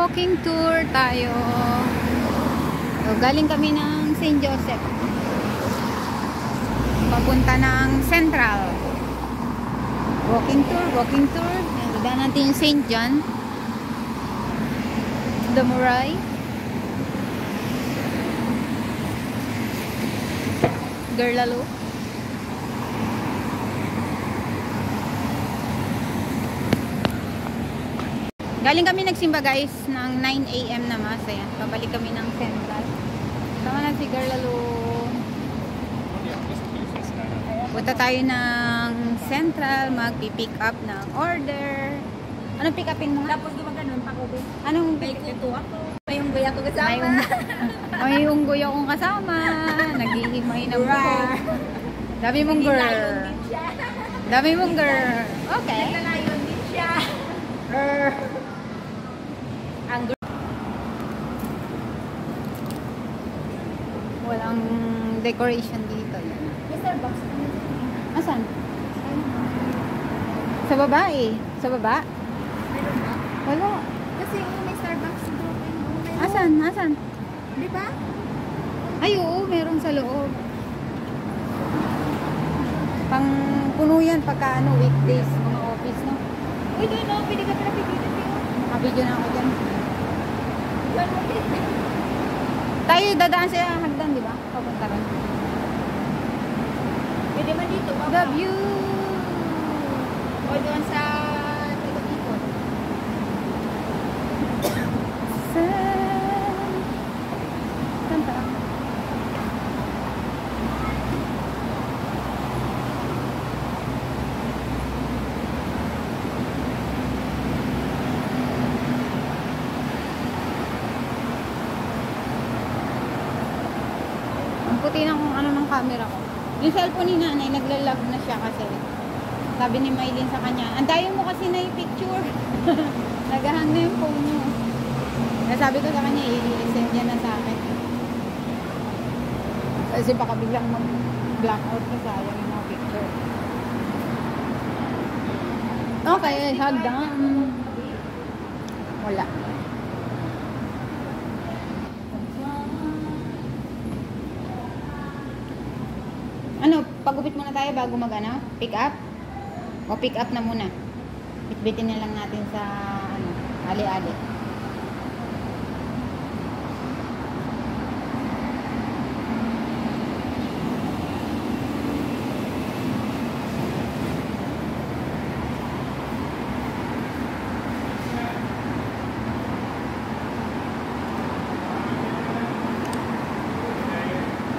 Walking tour tayo. So, galing kami ng St. Joseph. Papunta ng Central. Walking tour, walking tour. Nagdaan natin yung St. John. The Moray. Gerlalo. Galing kami nagsimba guys ng 9 AM na mas. Ayan, pabalik kami ng Central. Sama na si Gerlalo. Punta tayo ng Central, magpi-pick up ng order. Anong pick upin mo? Tapos gumaganon pa ko. Anong may kuto ako? May unggoy ako kasama. May unggoy akong kasama. Naghihimay ng buhok. Dami mong girl. Dami mong girl. Okay. Nagtalayon din siya. Ang walang decoration dito. may Starbucks. Asan? Sa baba eh. Sa baba? Meron ba? Wala. Kasi may Starbucks doon. Asan? Asan? Di ba? Ay oo, meron sa loob. Pang puno yan pagka ano, weekdays, mga office, no? Uy, doon no, pwede ka pala pipili tayo. Mabidyo na ako dyan. Yan mo din. Tayo dadaan sa hagdan, di ba? Papunta rin. Pwede man dito. The view! O doon sa Tagapikon. Saan pa? Ang puti na kung ano ng camera ko. Yung cellphone ni nanay, naglalag na siya kasi. Sabi ni Maylin sa kanya, antayin mo kasi na yung picture. Nagahang na yung phone mo. Kaya sabi ko sa kanya, i-send niya na sa akin. Kasi baka biglang mag-blackout na sayang yung mga picture. Okay, hagdan. Wala. Ano, pagupit muna tayo bago mag-ano? Pick up? O pick up na muna? Bitbitin na lang natin sa ano, ali-ali.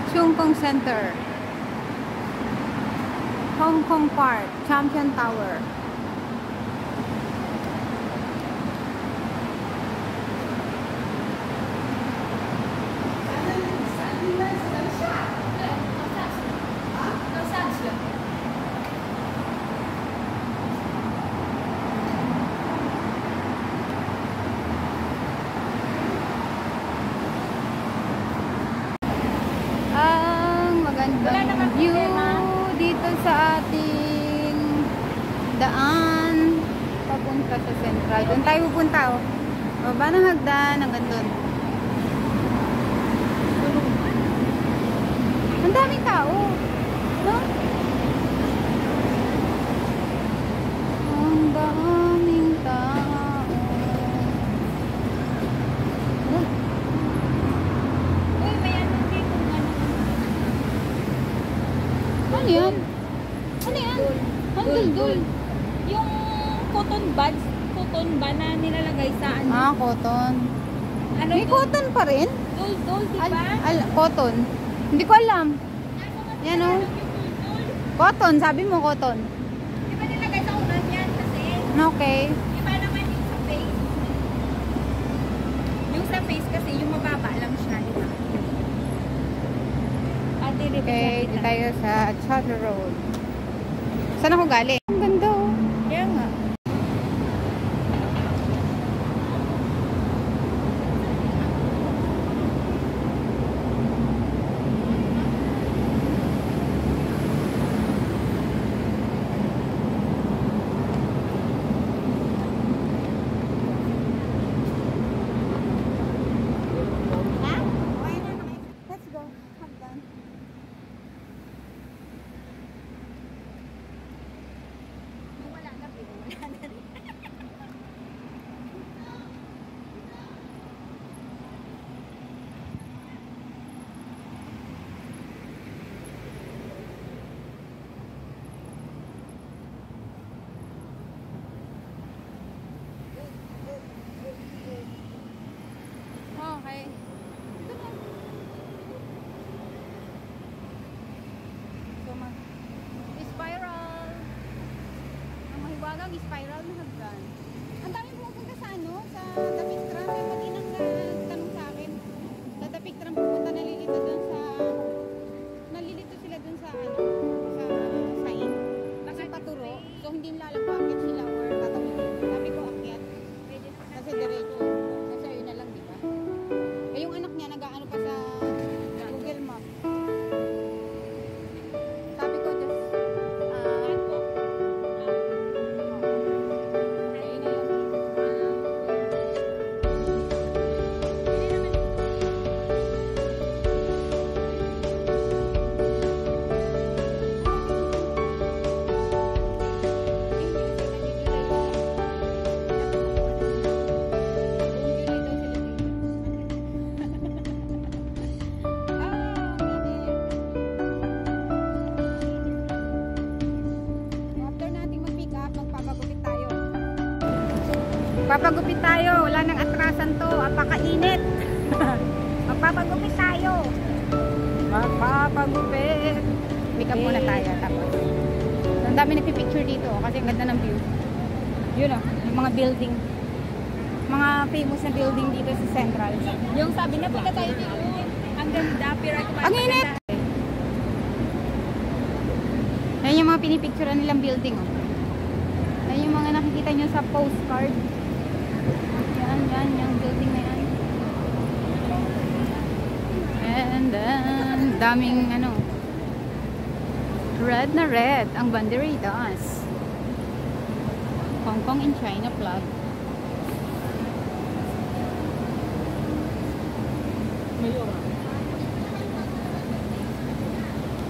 Chung Kong Center, Hong Kong Park, Champion Tower. Ang magandang view dito sa ating daan papunta sa Central. Doon tayo pupunta, oh. Baba ng hagdan hanggang doon. Ang daming tao, no? Ang daming tao. Uy, may ano dito. Ano yan? Ano yan? Ang dul-dul. Yung cotton buds, cotton ba na nilalagay sa ano? Ah, cotton. Ano May cotton pa rin? Dul-dul, di ba? Cotton. Hindi ko alam. Yan o. Cotton. Sabi mo cotton. Di ba nilagay sa unan yan kasi? Okay. Di ba naman yung sa face? Yung sa face kasi, yung mababa lang siya, di ba? Ate, Okay, dito tayo sa Charter Road. Saan ako galing? Ang ganda oh. Kaya nga. lang, spiral na hagdan. Ang dami pupunta sa ano, sa Dapit Tram. May mag-inang tanong sa akin. Sa Dapit Tram pupunta, nalilito sila dun sa ano, sa sign. Kasi paturo. So hindi lalagpakit sila or tatawid. Sabi ko akyat. Kasi diretso. Kasi ayun na lang, di ba? Eh yung anak niya, nag-aano pa sa Google Map. Sabi ko just, papagupit tayo. Wala nang atrasan to. Apakainit. Magpapagupit tayo. Magpapagupit. Pick up muna tayo. Tapos. Ang dami nagpipicture dito. Kasi ang ganda ng view. Yun o. Yung mga building. Mga famous na building dito sa Central. Yung sabi na punta tayo dito. Ang ganda. Pero ang init! Ayan yung mga pinipicturean nilang building. Oh. Ayan yung mga nakikita nyo sa postcard. Yan, yung building na yan. And then, daming ano, red na red ang banderitas. Hong Kong in China flag.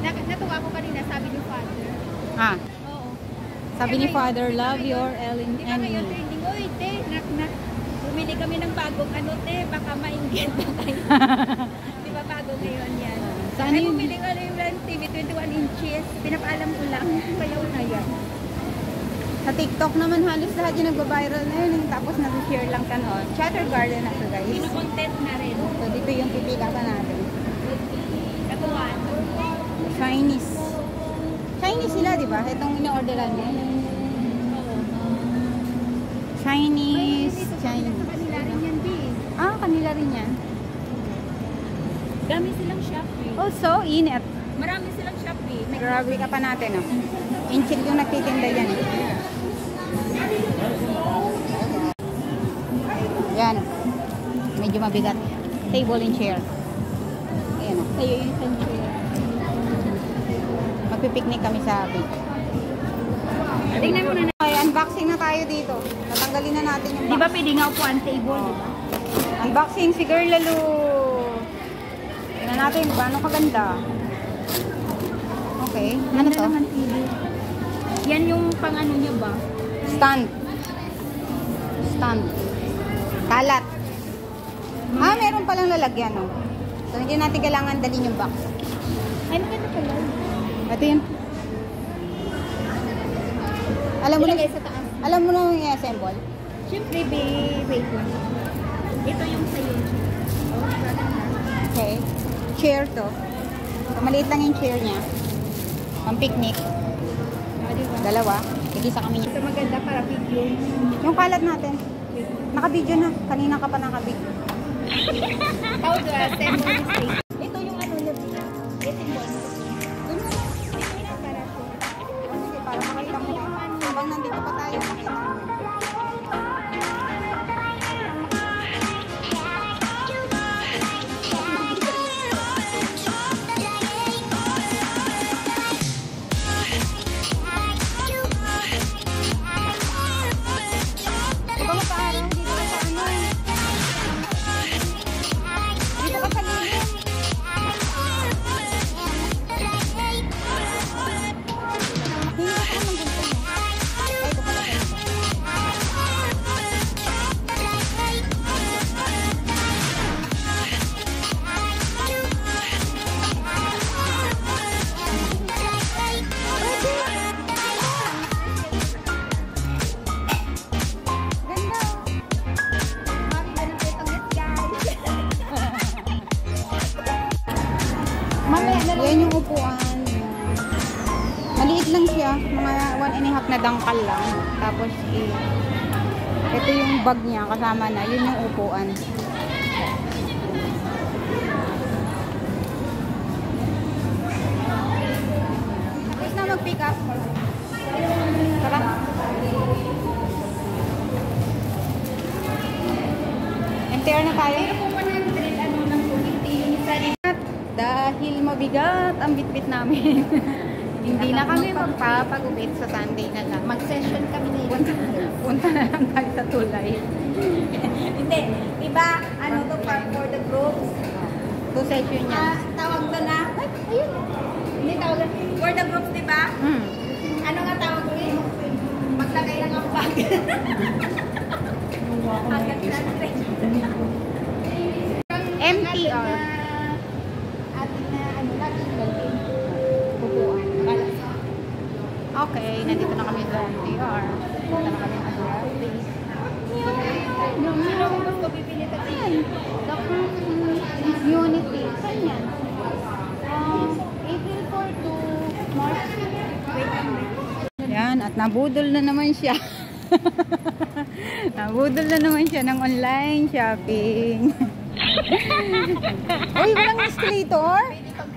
Natuwa ko kanina, sabi ni Father. Ah, Oo. sabi ni Father, love your Ellen Di ba ngayon enemy. trending? Uy, te, bumili kami ng bagong ano, te, baka mainggit na kayo. Di ba bago ngayon yan? Saan Ay, yun? bumili ko na yung TV 21 inches. Pinapaalam ko lang. Kaya na yan. Sa TikTok naman halos lahat yung nagba-viral na yun. Tapos nag-share lang ka noon. Chatter Garden na ito, guys. Kino-content na rin. So, dito yung pipikapan natin. Katuwan. Chinese. Chinese sila, di ba? Itong ino-orderan nyo. Chinese. Chinese. Kanila rin yan, di. Ah, kanila rin yan. Dami silang Shopee. Oh, so init. Marami silang Shopee. Grabe ka pa natin, oh. Inchik yung nagtitinda yan. Yan. Medyo mabigat. Table and chair. Ayan, oh. Sa'yo yung isang chair. Magpipiknik kami sa beach. Tingnan mo na. Okay, unboxing na tayo dito. Tatanggalin na natin yung Di ba box. pwede nga upuan table, di ba? Unboxing si Girl Lalu. Tingnan natin kung gaano kaganda. Okay. Ano to? naman TV. Yan yung pang ano niya ba? Stand. Stand. Kalat. Ah, meron palang lalagyan, no? So, hindi natin kailangan dalhin yung box. Ay, maganda pala. Ito yun. Alam mo na, Ilagay sa taas. alam mo na yung i-assemble? Siyempre, wait lang. Ito yung sa'yo. Okay. Chair to. So, maliit lang yung chair niya. Pang picnic. Dalawa. Tigisa kami niya. Ito maganda para video. Yung kalat natin. Naka-video na. Kanina ka pa naka-video. How do I send mo mistake? Ito yung ano niya. Ito yung Doon mo na. ito yung para ko. Sige, para makita mo na. Habang nandito pa tayo, makita mo. Ikaw mapaaraw, dito ka sa ano. Dito ka sa lilim. Hindi ka naman ganito mo. Ay, ito pala ganito. Ganda. Mami, ganun po itong guys. Mamaya na lang. Yan yung upuan. Maliit lang siya. Mga 1.5 na dangkal lang. Tapos, ito yung bag niya. Kasama na. Yun yung upuan. Tapos na mag-pick up. Tara. MTR na tayo. Pero kung 100, ano lang po, hindi yung isa rin. Dahil mabigat ang bitbit namin. Hindi na kami magpapagupit sa Sunday na lang. Mag-session kami na yun. Punta na lang tayo sa tulay. Hindi. Diba, ano to, for the groups? 2 session yan. Tawag to na? Ay, ayun. Hindi tawag na. For the groups, diba? Ano nga tawag ko eh? Maglagay lang ang bag. Agad na. MTR. Ating na, ano, laging building. Upuan. Balas. Okay, nandito na kami sa MTR. Punta na kami sa office. Sino kung gusto bibili ka din? Unity. Saan yan? April 4 to March. Yan, at nabudol na naman siya. Nabudol na naman siya ng online shopping. Uy, walang escalator? Pwede pag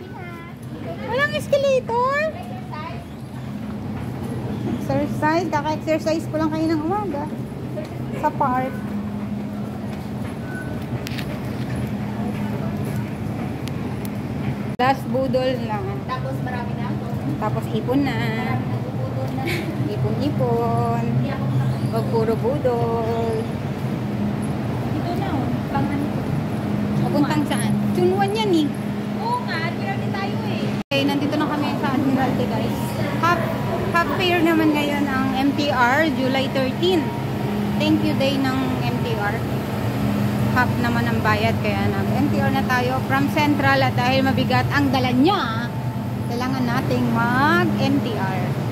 Walang escalator? Exercise. Kaka-exercise ko lang kayo ng umaga. Sa park. Last budol lang. Tapos marami na ako. Tapos ipon na. Marami na bubudol na. Ipon-ipon. Hindi ako Huwag puro budol. Ito na oh. Pangan. Papuntang saan? Chunwan yan eh. Oo nga, Admiralty tayo eh. Okay, nandito na kami sa Admiralty guys. Half fare naman ngayon ang MTR, July 13. Thank you day ng MTR. Half naman ang bayad kaya nag-MTR na tayo from Central at dahil mabigat ang dala niya, kailangan nating mag-MTR.